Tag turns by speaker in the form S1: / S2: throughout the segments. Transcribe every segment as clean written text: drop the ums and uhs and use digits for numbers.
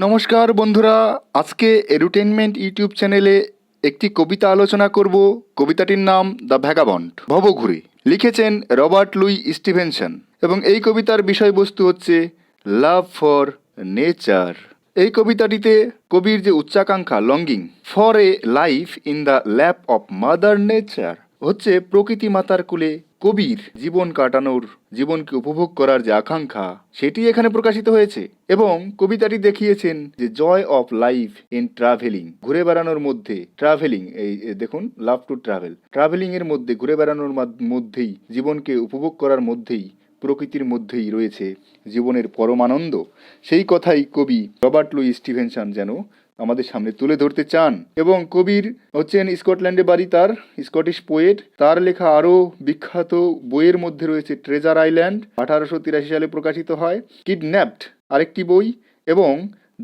S1: নমস্কার বন্ধুরা, আজকে এডুটেনমেন্ট ইউটিউব চ্যানেলে একটি কবিতা আলোচনা করব। কবিতাটির নাম দ্য ভ্যাগাবন্ড, ভবঘুরে। লিখেছেন রবার্ট লুই স্টিভেনসন এবং এই কবিতার বিষয়বস্তু হচ্ছে লাভ ফর নেচার। এই কবিতাটিতে কবির যে উচ্চাকাঙ্ক্ষা, longing for a life in the lap of mother nature, হচ্ছে প্রকৃতি মাতার কোলে কবির জীবন কাটানোর, জীবনকে উপভোগ করার যে আকাঙ্ক্ষা, সেটি এখানে প্রকাশিত হয়েছে। এবং কবিতাটি দেখিয়েছেন যে joy of life in travelling, ঘুরে বেড়ানোর মধ্যে ট্রাভেলিং, এই দেখুন, লাভ টু ট্রাভেল, ট্রাভেলিং এর মধ্যে, ঘুরে বেড়ানোর মধ্যেই, জীবনকে উপভোগ করার মধ্যেই, প্রকৃতির মধ্যেই রয়েছে জীবনের পরমানন্দ। সেই কথাই কবি রবার্ট লুই স্টিভেনসন যেন আমাদের সামনে তুলে ধরতে চান। এবং কবির হচ্ছেন স্কটল্যান্ডে বাড়ি তার, স্কটিশ পোয়েট। তার লেখা আরও বিখ্যাত বইয়ের মধ্যে রয়েছে ট্রেজার আইল্যান্ড, 1883 সালে প্রকাশিত হয়, কিডন্যাপড আরেকটি বই, এবং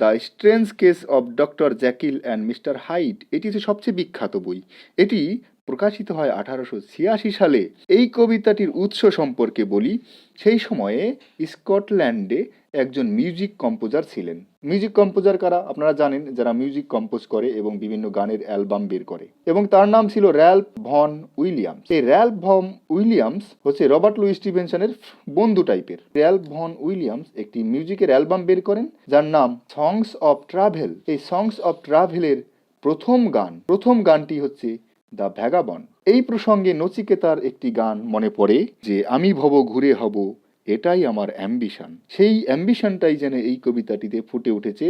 S1: the strange case of doctor Jekyll and mister Hyde, এটি হচ্ছে সবচেয়ে বিখ্যাত বই। এটি প্রকাশিত হয় 1886 সালে। এই কবিতাটির উৎস সম্পর্কে বলি। সেই সময়ে স্কটল্যান্ডে একজন মিউজিক কম্পোজার ছিলেন। মিউজিক কম্পোজার কারা আপনারা জানেন, যারা মিউজিক কম্পোজ করে এবং বিভিন্ন গানের অ্যালবাম বের করে। এবং তার নাম ছিল র্যালফ ভন উইলিয়ামস। এই র্যালফ ভন উইলিয়ামস হচ্ছে রবার্ট লুই স্টিভেনসনের বন্ধু টাইপের। র্যালফ ভন উইলিয়ামস একটি মিউজিকের অ্যালবাম বের করেন যার নাম সংস অফ ট্রাভেল। এই সংস অফ ট্রাভেলের প্রথম গানটি হচ্ছে দ্য ভ্যাগাবন্ড। এই প্রসঙ্গে নচিকেতার একটি গান মনে পড়ে যে আমি ভব ঘুরে হব, এটাই আমার অ্যাম্বিশন। সেই অ্যাম্বিশনটাই যেন এই কবিতাটিতে ফুটে উঠেছে।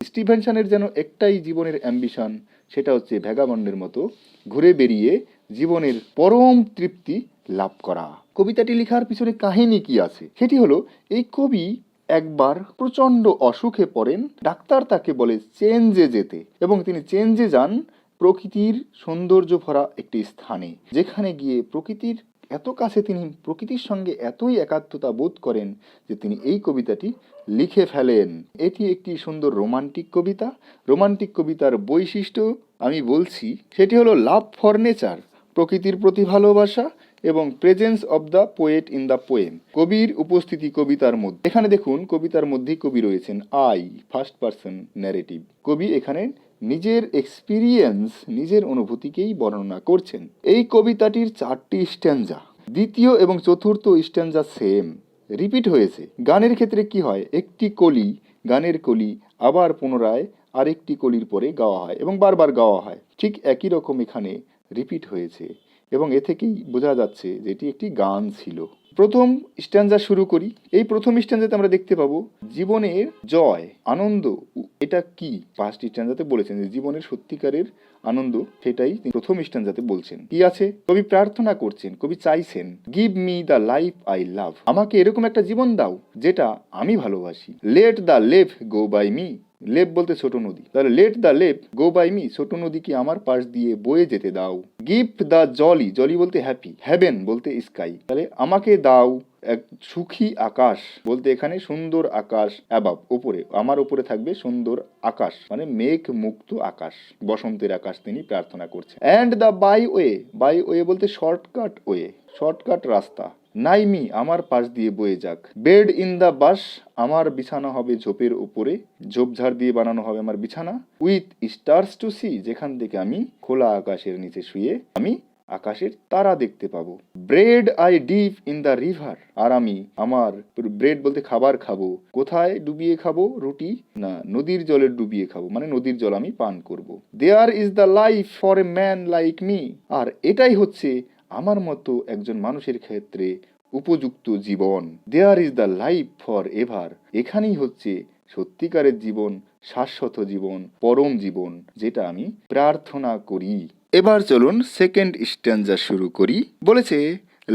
S1: স্টিভেনসনের যেন একটাই জীবনের অ্যাম্বিশন, সেটা হচ্ছে ভ্যাগাবন্ডের মতো ঘুরে বেরিয়ে জীবনের পরম তৃপ্তি লাভ করা। কবিতাটি লেখার পিছনে কাহিনী কি আছে সেটি হলো, এই কবি একবার প্রচণ্ড অসুখে পড়েন। ডাক্তার তাকে বলে চেঞ্জে যেতে, এবং তিনি চেঞ্জে যান প্রকৃতির সৌন্দর্য ভরা একটি স্থানে, যেখানে গিয়ে প্রকৃতির এত কাছে তিনি প্রকৃতির সঙ্গে এতই একাত্মতা বোধ করেন যে তিনি এই কবিতাটি লিখে ফেলেন। এটি একটি সুন্দর রোমান্টিক কবিতা। রোমান্টিক কবিতার বৈশিষ্ট্য আমি বলছি, সেটি হলো লাভ ফর নেচার, প্রকৃতির প্রতি ভালোবাসা, এবং presence of the poet in the poem, কবির উপস্থিতি কবিতার মধ্যে। এখানে দেখুন, কবিতার মধ্যেই কবি রয়েছেন আই, ফার্স্ট পারসন ন্যারেটিভ। কবি এখানে নিজের এক্সপিরিয়েন্স, নিজের অনুভূতিকেই বর্ণনা করছেন। এই কবিতাটির 4টি স্ট্যাঞ্জা, দ্বিতীয় এবং চতুর্থ স্ট্যাঞ্জা সেম, রিপিট হয়েছে। গানের ক্ষেত্রে কি হয়, একটি কলি, গানের কলি আবার পুনরায় আরেকটি কলির পরে গাওয়া হয় এবং বারবার গাওয়া হয়। ঠিক একই রকম এখানে রিপিট হয়েছে, এবং এ থেকেই বোঝা যাচ্ছে যে এটি একটি গান ছিল। প্রথম স্ট্যাঞ্জা শুরু করি। এই প্রথম স্ট্যাঞ্জাতে আমরা দেখতে পাবো জীবনের জয়, আনন্দ, এটা কি ফার্স্ট স্ট্যাঞ্জাতে বলেছেন যে জীবনের সত্যিকারের আনন্দ, সেটাই প্রথম স্ট্যাঞ্জাতে বলছেন। কি আছে, কবি প্রার্থনা করছেন, কবি চাইছেন, give me the life I love, আমাকে এরকম একটা জীবন দাও যেটা আমি ভালোবাসি। Let the lave go by me, লেপ বলতে ছোট নদী, তাহলে লেট দ্য লেপ গো বাই মি, ছোট নদীকে আমার পাশ দিয়ে বয়ে যেতে দাও। গিফট দ্য জলি, জলি বলতে হ্যাপি, হেভেন বলতে স্কাই, তাহলে আমাকে দাও এক সুখী আকাশ, বলতে এখানে সুন্দর আকাশ, অ্যাবাব উপরে, আমার উপরে থাকবে সুন্দর আকাশ, মানে মেঘ মুক্ত আকাশ, বসন্তের আকাশ তিনি প্রার্থনা করছেন। And the by way, by way বলতে শর্টকাট ওয়ে, শর্টকাট রাস্তা। নাইমি, আমার পাশ দিয়ে বয়ে যাক। বেড ইন দ্য বাস, আমার বিছানা হবে ঝোপের উপরে, ঝোপঝাড় দিয়ে বানানো হবে আমার বিছানা। উইথ স্টার্স টু সি, যেখান থেকে আমি খোলা আকাশের নিচে শুয়ে আমি আকাশের তারা দেখতে পাবো। Bread I dip in the river, আর আমি আমার ব্রেড বলতে খাবার খাবো, কোথায় ডুবিয়ে খাবো, রুটি না নদীর জলে ডুবিয়ে খাবো, মানে নদীর জল আমি পান করব। There is the life for a man like me, আর এটাই হচ্ছে আমার মতো একজন মানুষের ক্ষেত্রে উপযুক্ত জীবন। There is the life for ever, এখানেই হচ্ছে সত্যিকারের জীবন, শাশ্বত জীবন, পরম জীবন, যেটা আমি প্রার্থনা করি। এবার চলুন সেকেন্ড স্ট্যাঞ্জা শুরু করি। বলেছে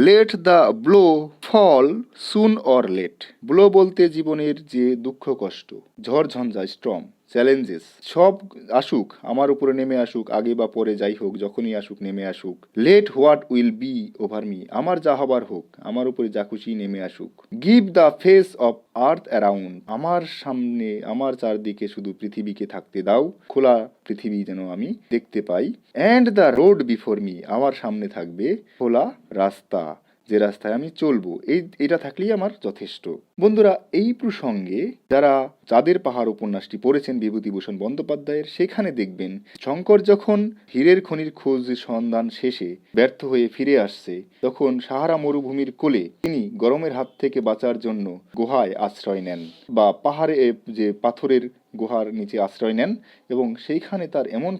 S1: let the blow fall soon or late, blow বলতে জীবনের যে দুঃখ কষ্ট, ঝড় ঝঞ্ঝা, স্টর্ম, চ্যালেঞ্জেস, সব আসুক, আমার উপরে নেমে আসুক, আগে বা পরে যাই হোক, যখনই আসুক নেমে আসুক। Let what will be over me, আমার যা হবার হোক, আমার উপরে যা খুশি নেমে আসুক। Give the face of earth around, আমার সামনে, আমার চারদিকে শুধু পৃথিবীকে থাকতে দাও, খোলা পৃথিবী যেন আমি দেখতে পাই। And the road before me, আমার সামনে থাকবে খোলা রাস্তা, যে রাস্তায় আমি চলবো, এটা থাকলেই আমার যথেষ্ট। বন্ধুরা, এই প্রসঙ্গে যারা চাঁদের পাহাড় উপন্যাসটি পড়েছেন বিভূতিভূষণ বন্দ্যোপাধ্যায়ের, সেখানে দেখবেন শঙ্কর যখন হীরের খনির খোঁজ সন্ধান শেষে ব্যর্থ হয়ে ফিরে আসছে, তখন সাহারা মরুভূমির কোলে তিনি গরমের হাত থেকে বাঁচার জন্য গুহায় আশ্রয় নেন, বা পাহাড়ে যে পাথরের গুহার নিচে আশ্রয় নেন, এবং সেইখানে তার এমন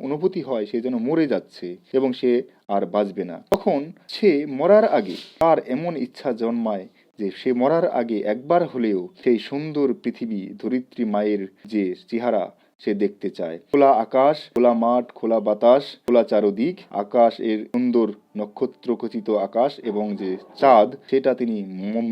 S1: অনুভূতি হয় সে যেন মরে যাচ্ছে এবং সে আর বাঁচবে না। তখন সে মরার আগে তার এমন ইচ্ছা জন্মায় যে সে মরার আগে একবার হলেও সেই সুন্দর পৃথিবী, ধরিত্রী মায়ের যে চেহারা সে দেখতে চায়। খোলা আকাশ, খোলা মাঠ, খোলা বাতাস, খোলা চারদিক, আকাশ এর সুন্দর নক্ষত্রখচিত আকাশ এবং যে চাঁদ, সেটা তিনি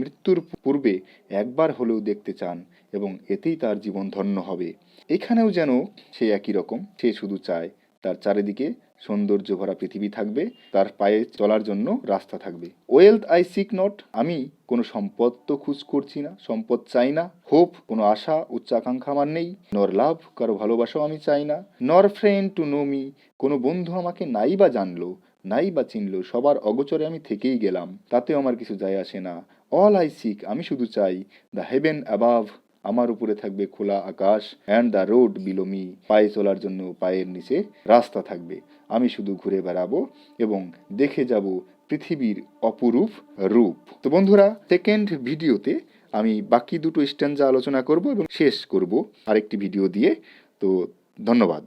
S1: মৃত্যুর পূর্বে একবার হলেও দেখতে চান এবং এতেই তার জীবন ধন্য হবে। এখানেও যেন সে একই রকম, সে শুধু চায় তার চারিদিকে সৌন্দর্য ভরা পৃথিবী থাকবে, তার পায়ে চলার জন্য রাস্তা থাকবে। ওয়েলথ আই সিক নট, আমি কোনো সম্পদ তো খোঁজ করছি না, সম্পদ চাই না। হোপ, কোনো আশা উচ্চাকাঙ্ক্ষা আমার নেই। নর লাভ, কারো ভালোবাসাও আমি চাই না। নর ফ্রেন্ড টু নো মি, কোনো বন্ধু আমাকে নাই বা জানলো, নাই বা চিনলো, সবার অগোচরে আমি থেকেই গেলাম, তাতেও আমার কিছু যায় আসে না। অল আই সিক, আমি শুধু চাই দ্য হেভেন অ্যাবাভ, আমার উপরে থাকবে খোলা আকাশ, and the road below me, পায়ে চলার জন্য পায়ের নিচে রাস্তা থাকবে। আমি শুধু ঘুরে বেড়াবো এবং দেখে যাব পৃথিবীর অপরূপ রূপ। তো বন্ধুরা, সেকেন্ড ভিডিওতে আমি বাকি দুটো স্ট্যাঞ্জা আলোচনা করব এবং শেষ করব আরেকটি ভিডিও দিয়ে। তো ধন্যবাদ।